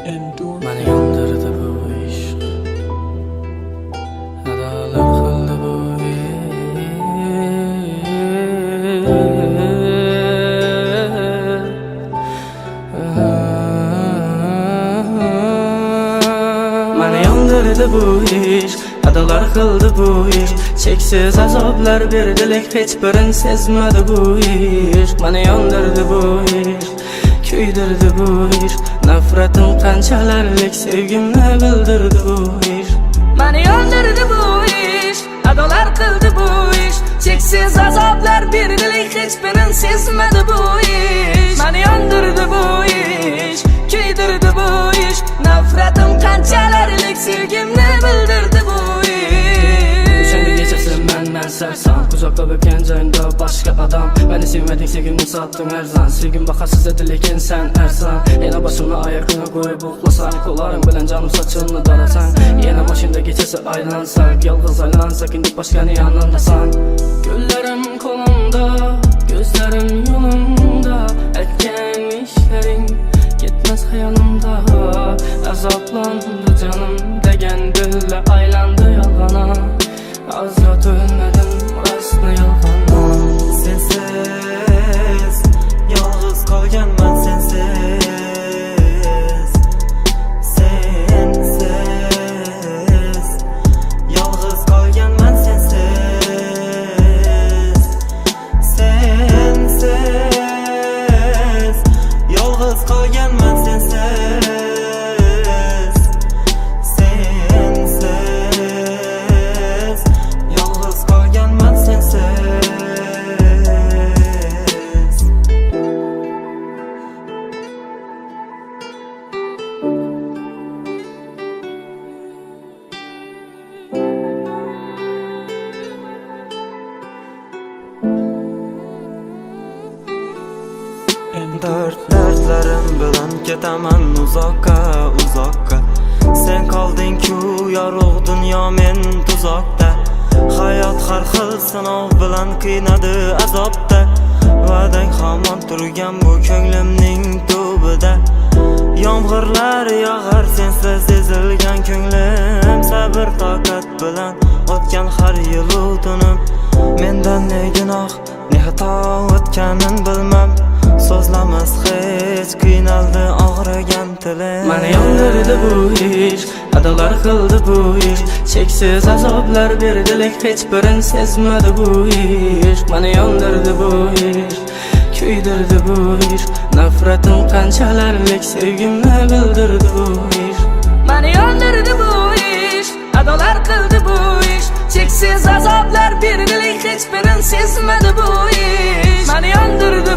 Mani yondirdi bu ishq, adolar qildi bu Mani yondirdi bu ishq, adolar qildi bu ishq. Cheksiz azoblar berdilik, hech birin sezmadi bu ishq. Mani yondirdi bu ishq, kuydirdi bu ishq. Nafratim qanchalarlik sevgimni bildirdi bu ishq. Mani yondirdi bu ishq, adolar qildi bu ishq. Cheksiz azoblar berdilik, hech birin sezmadi bu ishq. Mani yondirdi bu ishq, kuydirdi bu ishq. Nafratim qanchalarlik sevgimni bildirdi bu ishq. O'shanda kechasi men sarson, uzoqda bo'lgan joyimda boshqa odam. Meni sevmading, sevgimni sotding arzon. Sevgim bahasiz edi lekin sen arzon. Yana boshimni oyoqqa qo'yib uxlasam, qo'llaring bilan jonim sochimni darasan. Yana mashina kechasi aylansak, yolg'iz aylansak, endi boshqani yonimdasan. Gullarim qo'limda, ko'zlarim yo'limda, aytgan ishlaring ketmas xayolimda. Azoblandi jonim degan dilla aylandi yolg'ona. Azrat o'lmadim, rostni yolg'ona. Sensiz yolg'iz qolganman, sensiz. Sensiz yolg'iz qolganman, sensiz. Sensiz yolg'iz qolganman, sensiz. Sensiz yolg'iz qolganman, sensiz. Dardlarim bilan ketaman uzoqqa, uzoqqa. Sen qolding-ku yorug' dunyo, men tuzoqda. Hayot har xil sinov bilan qiynadi azobda. Va'dang hamon turgan bu ko'nglimning tubida. Yomg'irlar yog'ar sensiz ezilgan ko'nglim. Sabr toqat bilan o'tgan har yil u tunim. Mendan ne gunoh, ne xato o'tganin bilmam. So'zlamas hech, qiynaldi og'rigan tilim. Mani yondirdi bu ishq, adolar qildi bu ishq. Cheksiz azoblar berdilik, hech birin sezmadi bu ishq. Mani yondirdi bu ishq, kuydirdi bu ishq. Nafratim qanchalarlik sevgimni bildirdi bu ishq. Mani yondirdi bu ishq, adolar qildi bu ishq. Cheksiz azoblar berdilik, hech birin sezmadi bu ishq. Mani yondirdi